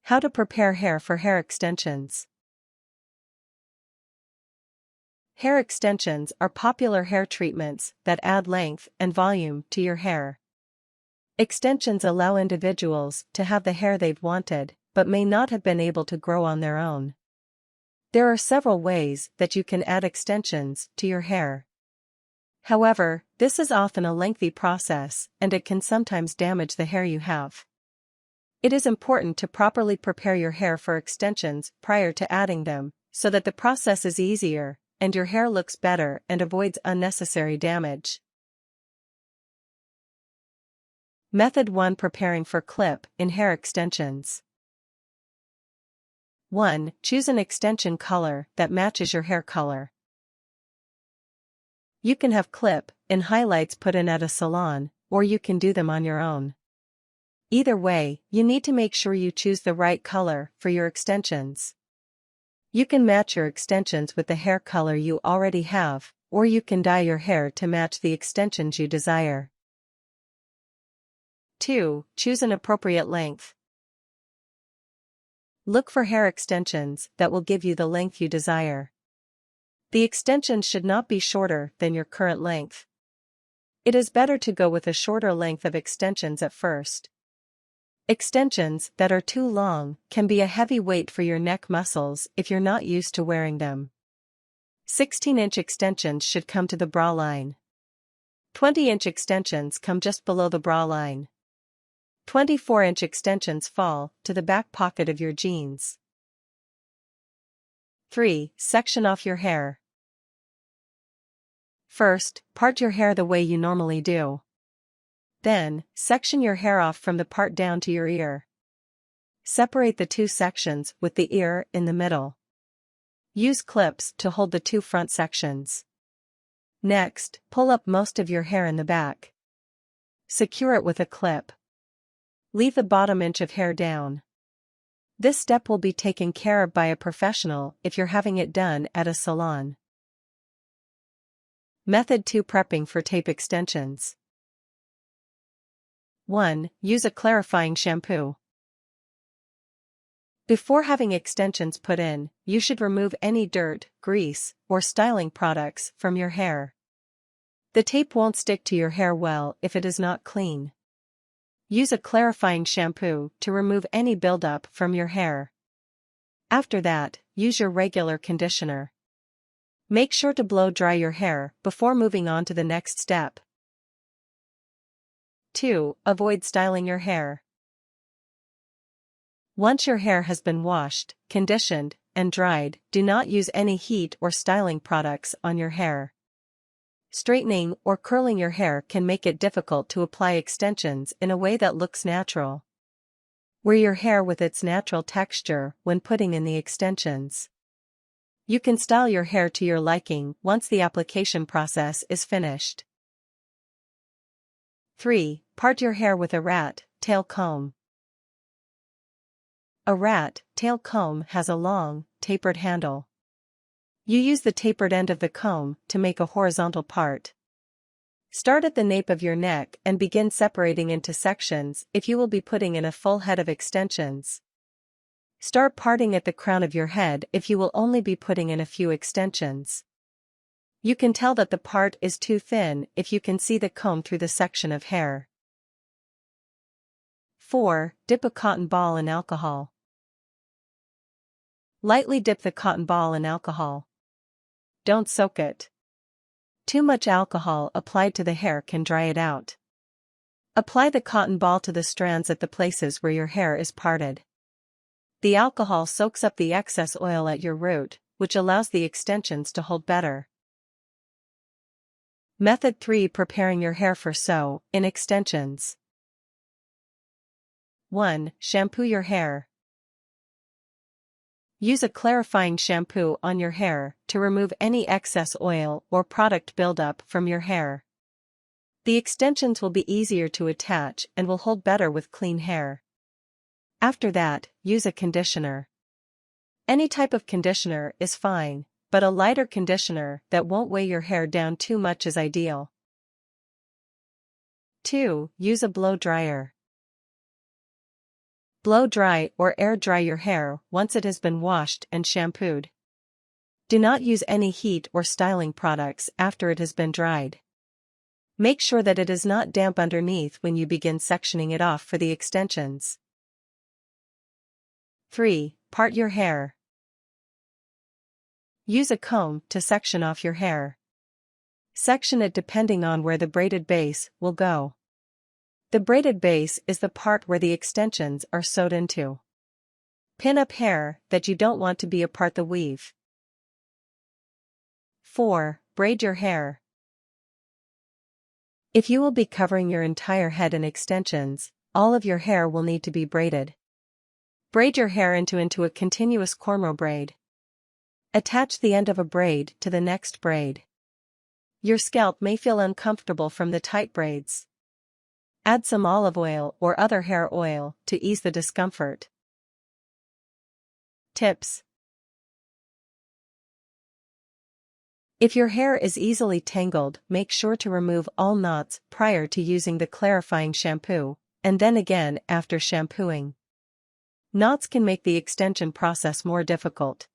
How to prepare hair for hair extensions. Hair extensions are popular hair treatments that add length and volume to your hair. Extensions allow individuals to have the hair they've wanted, but may not have been able to grow on their own. There are several ways that you can add extensions to your hair. However, this is often a lengthy process, and it can sometimes damage the hair you have. It is important to properly prepare your hair for extensions prior to adding them, so that the process is easier, and your hair looks better and avoids unnecessary damage. Method 1: Preparing for clip-in hair extensions. 1. Choose an extension color that matches your hair color. You can have clip-in highlights put in at a salon, or you can do them on your own. Either way, you need to make sure you choose the right color for your extensions. You can match your extensions with the hair color you already have, or you can dye your hair to match the extensions you desire. 2. Choose an appropriate length. Look for hair extensions that will give you the length you desire. The extensions should not be shorter than your current length. It is better to go with a shorter length of extensions at first. Extensions that are too long can be a heavy weight for your neck muscles if you're not used to wearing them. 16-inch extensions should come to the bra line. 20-inch extensions come just below the bra line. 24-inch extensions fall to the back pocket of your jeans. 3. Section off your hair. First, part your hair the way you normally do. Then, section your hair off from the part down to your ear. Separate the two sections with the ear in the middle. Use clips to hold the two front sections. Next, pull up most of your hair in the back. Secure it with a clip. Leave the bottom inch of hair down. This step will be taken care of by a professional if you're having it done at a salon. Method 2: Prepping for tape extensions. 1. Use a clarifying shampoo. Before having extensions put in, you should remove any dirt, grease, or styling products from your hair. The tape won't stick to your hair well if it is not clean. Use a clarifying shampoo to remove any buildup from your hair. After that, use your regular conditioner. Make sure to blow dry your hair before moving on to the next step. 2. Avoid styling your hair. Once your hair has been washed, conditioned, and dried, do not use any heat or styling products on your hair. Straightening or curling your hair can make it difficult to apply extensions in a way that looks natural. Wear your hair with its natural texture when putting in the extensions. You can style your hair to your liking once the application process is finished. 3. Part your hair with a rat tail comb. A rat tail comb has a long, tapered handle. You use the tapered end of the comb to make a horizontal part. Start at the nape of your neck and begin separating into sections if you will be putting in a full head of extensions. Start parting at the crown of your head if you will only be putting in a few extensions. You can tell that the part is too thin if you can see the comb through the section of hair. 4. Dip a cotton ball in alcohol. Lightly dip the cotton ball in alcohol. Don't soak it. Too much alcohol applied to the hair can dry it out. Apply the cotton ball to the strands at the places where your hair is parted. The alcohol soaks up the excess oil at your root, which allows the extensions to hold better. Method 3: Preparing your hair for sew-in extensions. 1. Shampoo your hair. Use a clarifying shampoo on your hair to remove any excess oil or product buildup from your hair. The extensions will be easier to attach and will hold better with clean hair. After that, use a conditioner. Any type of conditioner is fine, but a lighter conditioner that won't weigh your hair down too much is ideal. 2. Use a blow dryer. Blow dry or air dry your hair once it has been washed and shampooed. Do not use any heat or styling products after it has been dried. Make sure that it is not damp underneath when you begin sectioning it off for the extensions. 3. Part your hair. Use a comb to section off your hair. Section it depending on where the braided base will go. The braided base is the part where the extensions are sewed into. Pin up hair that you don't want to be a part the weave. 4. Braid your hair. If you will be covering your entire head in extensions, all of your hair will need to be braided. Braid your hair into a continuous cornrow braid. Attach the end of a braid to the next braid. Your scalp may feel uncomfortable from the tight braids. Add some olive oil or other hair oil to ease the discomfort. Tips. If your hair is easily tangled, make sure to remove all knots prior to using the clarifying shampoo, and then again after shampooing. Knots can make the extension process more difficult.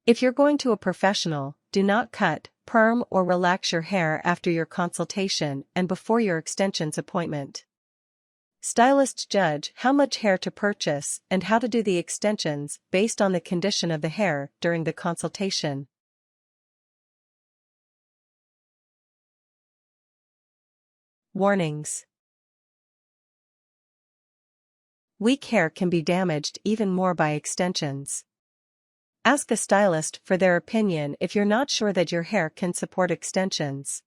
If you're going to a professional, do not cut, perm or relax your hair after your consultation and before your extensions appointment. Stylists judge how much hair to purchase and how to do the extensions based on the condition of the hair during the consultation. Warnings. Weak hair can be damaged even more by extensions. Ask a stylist for their opinion if you're not sure that your hair can support extensions.